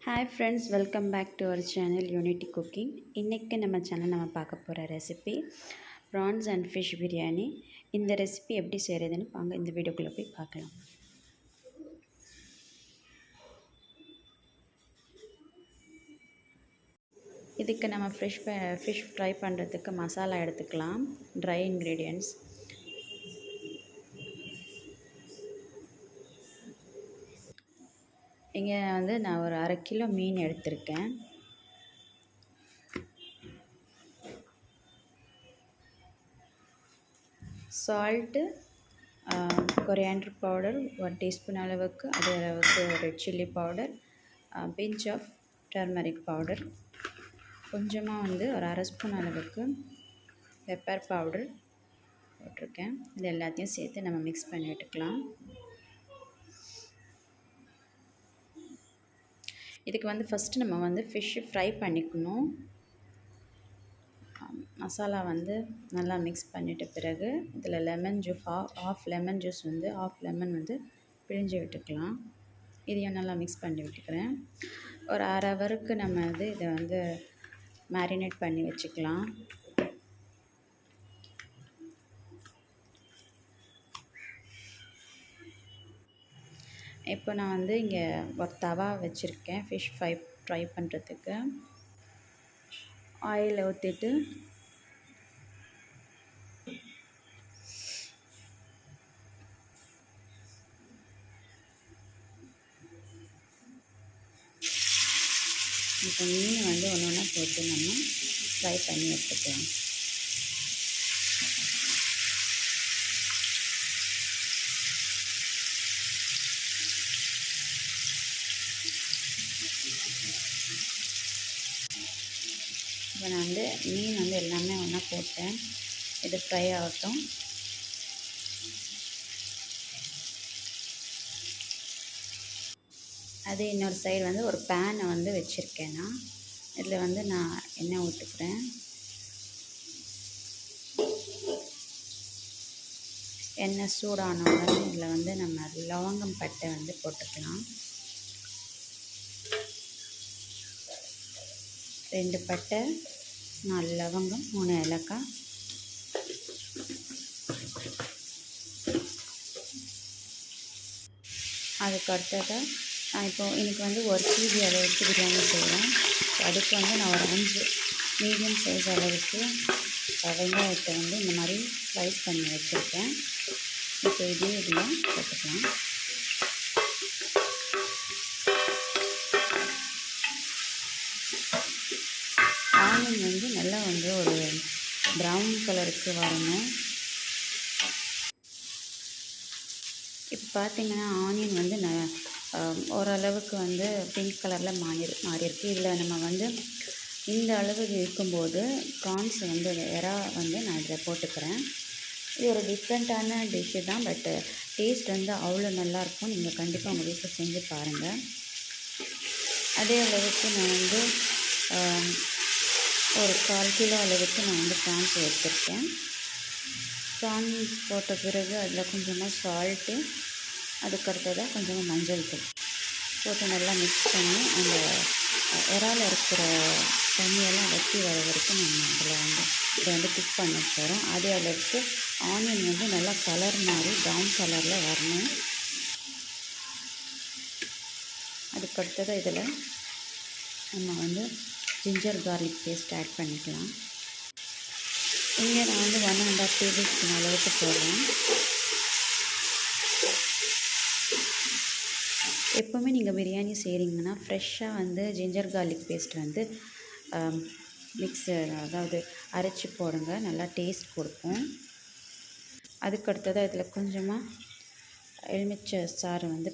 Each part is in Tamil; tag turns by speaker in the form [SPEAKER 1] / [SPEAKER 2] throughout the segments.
[SPEAKER 1] Hi friends, welcome back to our channel Unity Cooking. இன்னைக்கு நம்ம சேனல் நம்ம பார்க்க போகிற recipe prawns and fish biryani. இந்த ரெசிபி எப்படி செய்கிறதுன்னு வாங்க இந்த வீடியோக்குள்ளே போய் பார்க்கலாம். இதுக்கு நம்ம ஃபிஷ் ஃப்ரை பண்ணுறதுக்கு மசாலா எடுத்துக்கலாம். ட்ரை இன்க்ரீடியன்ட்ஸ் இங்கே வந்து நான் ஒரு 1/2 கிலோ மீன் எடுத்திருக்கேன். சால்ட்டு, கொரியாண்டர் பவுடர் 1 டீஸ்பூன் அளவுக்கு, அதே அளவுக்கு red chilli powder, pinch of turmeric powder, கொஞ்சமாக வந்து ஒரு 1/2 ஸ்பூன் அளவுக்கு பெப்பர் பவுடர் போட்டிருக்கேன். இது எல்லாத்தையும் சேர்த்து நம்ம மிக்ஸ் பண்ணி விட்டுக்கலாம். இதுக்கு வந்து ஃபஸ்ட்டு நம்ம வந்து ஃபிஷ்ஷு ஃப்ரை பண்ணிக்கணும். மசாலா வந்து நல்லா மிக்ஸ் பண்ணிட்ட பிறகு இதில் lemon juice of lemon juice வந்து ஆஃப் லெமன் வந்து பிழிஞ்சு விட்டுக்கலாம். இதையும் நல்லா மிக்ஸ் பண்ணி விட்டுக்கிறேன். ஒரு 1/2 ஹவருக்கு நம்ம இதை வந்து மேரினேட் பண்ணி வச்சுக்கலாம். இப்போ நான் வந்து இங்கே ஒரு தவா வச்சுருக்கேன் ஃபிஷ் ஃப்ரை பண்ணுறதுக்கு. ஆயில் ஊற்றிட்டு இப்போ மீன் வந்து ஒன்று ஒன்றா போட்டு நம்ம ஃப்ரை பண்ணி எடுத்துக்கலாம். இப்போ நான் வந்து மீன் வந்து எல்லாமே ஒன்றா போட்டேன். இது ஃப்ரை ஆகட்டும். அது இன்னொரு சைடு வந்து ஒரு பேனை வந்து வச்சுருக்கேன். நான் இதில் வந்து நான் எண்ணெய் ஊற்றுக்கிறேன். எண்ணெய் சூடான உடனே இதில் வந்து நம்ம லவங்கம் பட்டை வந்து போட்டுக்கலாம். 2 பட்டை, 4 லவங்கம், 3 ஏலக்காய். அதுக்கு அடுத்ததாக நான் இப்போது எனக்கு வந்து 1 kg அளவுக்கு பிரியாணி செய்வேன். அதுக்கு வந்து நான் ஒரு 5 மீடியம் சைஸ் அளவுக்கு வெங்காயத்தை வந்து இந்த மாதிரி ஸ்லைஸ் பண்ணி வச்சுருக்கேன். இப்போ இதே இதில் போட்டுக்கலாம். ஆனியன் வந்து நல்லா வந்து ஒரு ப்ரௌன் கலருக்கு வரணும். இப்போ பார்த்திங்கன்னா ஆனியன் வந்து ஓரளவுக்கு வந்து பிங்க் கலரில் மாறியிருக்கு. இதில் நம்ம வந்து இந்த அளவுக்கு இருக்கும்போது ப்ரான்ஸ் வந்து எறா வந்து நான் இதில் போட்டுக்கிறேன். இது ஒரு டிஃப்ரெண்ட்டான டிஷ்ஷு தான், பட்டு டேஸ்ட் வந்து அவ்வளோ நல்லாயிருக்கும். நீங்கள் கண்டிப்பாக உங்கள் வீட்டில் செஞ்சு பாருங்கள். அதே அளவுக்கு நான் வந்து ஒரு 1/4 கிலோ அளவுக்கு நான் வந்து ப்ரான்ஸ் எடுத்துருக்கேன். ப்ரான்ஸ் போட்ட பிறகு அதில் கொஞ்சமாக சால்ட்டு, அதுக்கடுத்ததாக கொஞ்சமாக மஞ்சள் தூள் போட்டு நல்லா மிக்ஸ் பண்ணி அந்த இறால இருக்கிற தண்ணியெல்லாம் வற்றி வர வரைக்கும் நம்ம இதை வந்து குக் பண்ண போகிறோம். அதே அளவுக்கு ஆனியன் வந்து நல்லா கலர் மாதிரி ப்ரௌன் கலரில் வரணும். அதுக்கடுத்ததாக இதில் நம்ம வந்து ஜிஞ்சர் கார்லிக் பேஸ்ட் ஆட் பண்ணிக்கலாம். இங்கே நான் வந்து 1.5 டேபிள் ஸ்பூன் அளவுக்கு போடுறேன். எப்போவுமே நீங்கள் பிரியாணி செய்கிறீங்கன்னா ஃப்ரெஷ்ஷாக வந்து ஜிஞ்சர் கார்லிக் பேஸ்ட் வந்து அதாவது அரைச்சி போடுங்க, நல்லா டேஸ்ட் கொடுக்கும். அதுக்கடுத்ததாக இதில் கொஞ்சமாக எலுமிச்சை சாறு வந்து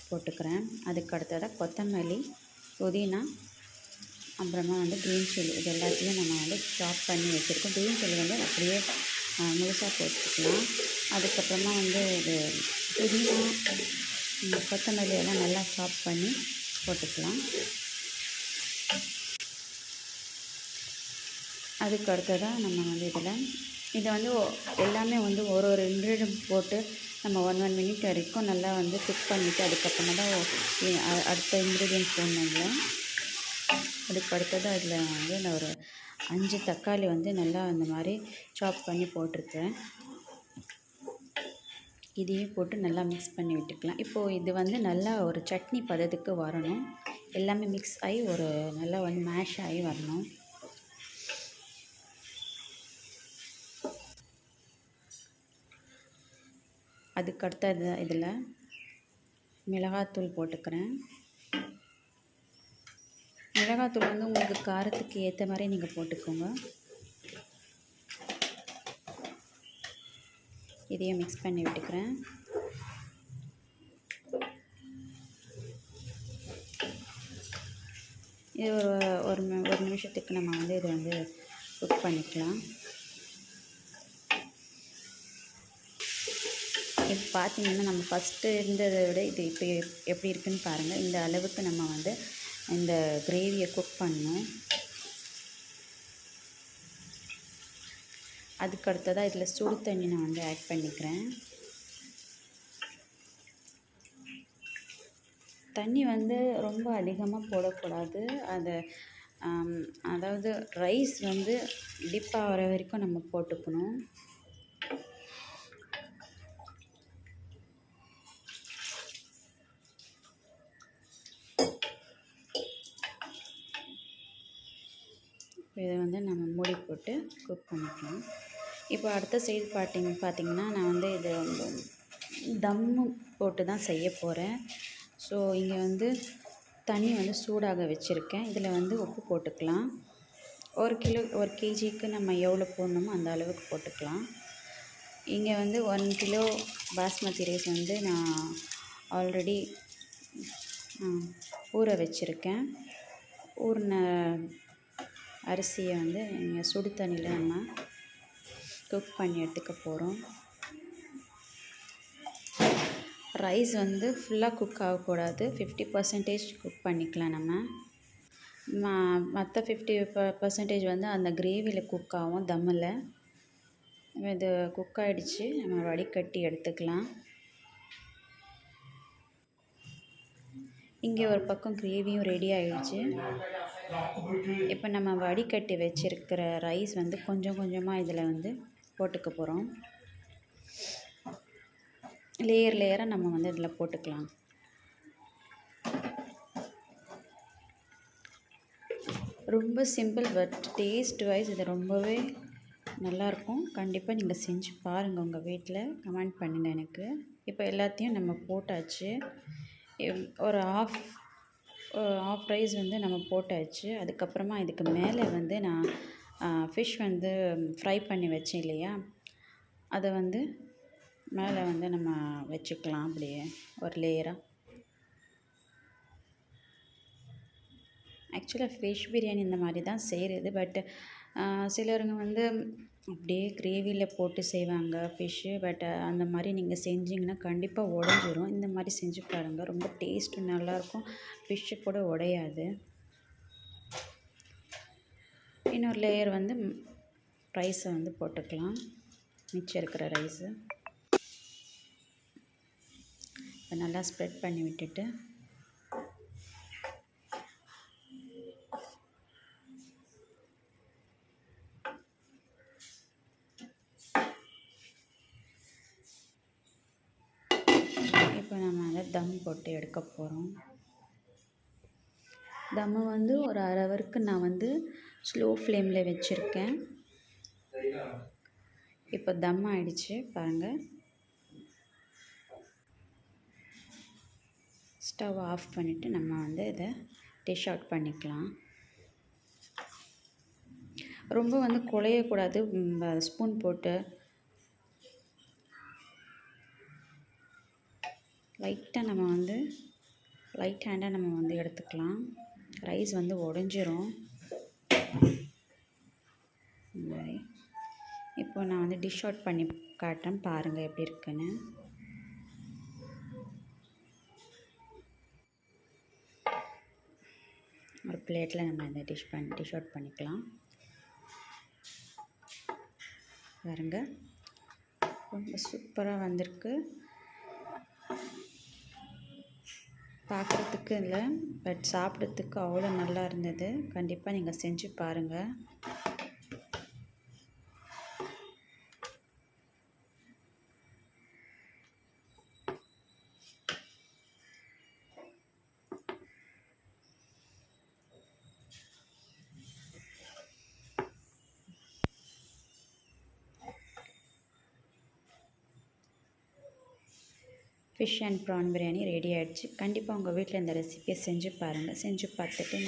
[SPEAKER 1] போட்டுக்கிறேன். அதுக்கடுத்ததாக கொத்தமல்லி, புதினா, அப்புறமா வந்து க்ரீன் சில்லி, இது எல்லாத்தையும் நம்ம வந்து சாப் பண்ணி வச்சுருக்கோம். க்ரீன் சில்லி வந்து அப்படியே முழுசாக போட்டுக்கலாம். அதுக்கப்புறமா வந்து இது புதினா, கொத்தமல்லி எல்லாம் நல்லா சாப் பண்ணி போட்டுக்கலாம். அதுக்கு அடுத்ததாக நம்ம வந்து இதை வந்து எல்லாமே வந்து ஒரு இன்க்ரீடியன்ட் போட்டு நம்ம 1 மினிட் வரைக்கும் நல்லா வந்து குக் பண்ணிவிட்டு அதுக்கப்புறமா தான் அடுத்த இன்க்ரீடியன்ட் போடணும். அதுக்கு அடுத்தது அதில் வந்து நான் ஒரு 5 தக்காளி வந்து நல்லா அந்த மாதிரி சாப் பண்ணி போட்டிருக்கேன். இதையும் போட்டு நல்லா மிக்ஸ் பண்ணி விட்டுக்கலாம். இப்போது இது வந்து நல்லா ஒரு சட்னி பதத்துக்கு வரணும். எல்லாமே மிக்ஸ் ஆகி ஒரு நல்லா வந்து மேஷ் ஆகி வரணும். அதுக்கு அடுத்தது இதில் மிளகாத்தூள் போட்டுக்கிறேன். மிளகாத்தூள் வந்து உங்களுக்கு காரத்துக்கு ஏற்ற மாதிரி நீங்கள் போட்டுக்கோங்க. இதையும் மிக்ஸ் பண்ணி விட்டுக்கிறேன். இது ஒரு நிமிஷத்துக்கு நம்ம வந்து இதை வந்து குக் பண்ணிக்கலாம். இப்போ பார்த்திங்கன்னா நம்ம ஃபஸ்ட்டு இருந்ததை விட இது இப்போ எப்படி இருக்குதுன்னு பாருங்கள். இந்த அளவுக்கு நம்ம வந்து இந்த கிரேவியை குக் பண்ணணும். அதுக்கு அடுத்ததாக இதில் சுடு தண்ணி நான் வந்து ஆட் பண்ணிக்கிறேன். தண்ணி வந்து ரொம்ப அதிகமாக போடக்கூடாது. அதாவது ரைஸ் வந்து டிப் ஆகிற வரைக்கும் நம்ம போட்டுக்கணும். இதை வந்து நம்ம மூடி போட்டு குக் பண்ணிக்கலாம். இப்போ அடுத்த சைடு பார்த்திங்கன்னா நான் வந்து இது தம்மு போட்டு தான் செய்ய போகிறேன். ஸோ இங்கே வந்து தண்ணி வந்து சூடாக வச்சுருக்கேன். இதில் வந்து உப்பு போட்டுக்கலாம். 1 கேஜிக்கு நம்ம எவ்வளோ போடணுமோ அந்த அளவுக்கு போட்டுக்கலாம். இங்கே வந்து 1 கிலோ பாஸ்மதி ரைஸ் வந்து நான் ஆல்ரெடி ஊற வச்சுருக்கேன். ஊறின அரிசியை வந்து இங்கே சுடு தண்ணியில் நம்ம குக் பண்ணி எடுத்துக்க போகிறோம். ரைஸ் வந்து ஃபுல்லாக குக் ஆகக்கூடாது. 50% குக் பண்ணிக்கலாம் நம்ம. மற்ற 50% வந்து அந்த கிரேவியில் குக் ஆகும் தம்மில். இது குக் ஆகிடுச்சு. நம்ம வடிகட்டி எடுத்துக்கலாம். இங்கே ஒரு பக்கம் கிரேவியும் ரெடி ஆகிடுச்சு. இப்போ நம்ம வடிகட்டி வச்சுருக்கிற ரைஸ் வந்து கொஞ்சம் கொஞ்சமாக இதில் வந்து போட்டுக்க போகிறோம். லேயராக நம்ம வந்து இதில் போட்டுக்கலாம். ரொம்ப சிம்பிள், பட் டேஸ்ட் வைஸ் இது ரொம்பவே நல்லாயிருக்கும். கண்டிப்பாக நீங்கள் செஞ்சு பாருங்கள் உங்கள் வீட்டில். கமெண்ட் பண்ணுங்கள் எனக்கு. இப்போ எல்லாத்தையும் நம்ம போட்டாச்சு. ஒரு ஆஃப் ரைஸ் வந்து நம்ம போட்டாச்சு. அதுக்கப்புறமா இதுக்கு மேலே வந்து நான் ஃபிஷ் வந்து ஃப்ரை பண்ணி வச்சேன் இல்லையா, அதை வந்து மேலே வந்து நம்ம வச்சுக்கலாம் அப்படியே ஒரு லேயராக. ஆக்சுவலாக ஃபிஷ் பிரியாணி இந்த மாதிரி தான் செய்கிறது. பட் சிலருங்க வந்து அப்படியே கிரேவியில் போட்டு செய்வாங்க ஃபிஷ்ஷு. பட் அந்த மாதிரி நீங்கள் செஞ்சிங்கன்னா கண்டிப்பாக உடஞ்சிரும். இந்த மாதிரி செஞ்சு பாருங்கள். ரொம்ப டேஸ்ட்டு நல்லாயிருக்கும். ஃபிஷ்ஷு கூட உடையாது. இன்னொரு லேயர் வந்து ரைஸை வந்து போட்டுக்கலாம். மிச்சம் இருக்கிற ரைஸு இப்போ நல்லா ஸ்ப்ரெட் பண்ணி விட்டுட்டு இப்போ நம்ம அதை தம் போட்டு எடுக்க போகிறோம். தம்மு வந்து ஒரு 1/2 ஹவருக்கு நான் வந்து ஸ்லோ ஃப்ளேமில் வச்சுருக்கேன். இப்போ தம் ஆகிடுச்சு பாருங்கள். ஸ்டவ் ஆஃப் பண்ணிவிட்டு நம்ம வந்து இதை டிஷ் அவுட் பண்ணிக்கலாம். ரொம்ப வந்து குழையக்கூடாது. ஸ்பூன் போட்டு லைட்டாக நம்ம வந்து லைட் ஹேண்டாக நம்ம வந்து எடுத்துக்கலாம். ரைஸ் வந்து உடஞ்சிரும். இந்த மாதிரி இப்போ நான் வந்து டிஷ் அவுட் பண்ணி காட்டுறேன். பாருங்கள் எப்படி இருக்குன்னு. ஒரு பிளேட்டில் நம்ம இந்த டிஷ் அவுட் பண்ணிக்கலாம். பாருங்கள், ரொம்ப சூப்பராக வந்திருக்கு. பார்க்குறதுக்கு இல்லை, பட் சாப்பிட்றதுக்கு அவ்வளோ நல்லா இருந்தது. கண்டிப்பாக நீங்கள் செஞ்சு பாருங்கள். Fish and prawn biryani ready ஆகிடுச்சு. கண்டிப்பாக உங்கள் வீட்டில் இந்த ரெசிபியை செஞ்சு பாருங்கள். செஞ்சு பார்த்துட்டு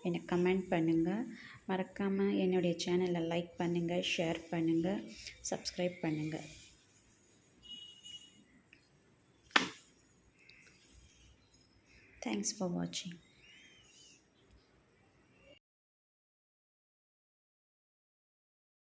[SPEAKER 1] எனக்கு கமெண்ட் பண்ணுங்கள். மறக்காமல் என்னுடைய சேனலை லைக் பண்ணுங்கள், ஷேர் பண்ணுங்கள், சப்ஸ்கிரைப் பண்ணுங்கள். தேங்க்ஸ் ஃபார் வாட்சிங்.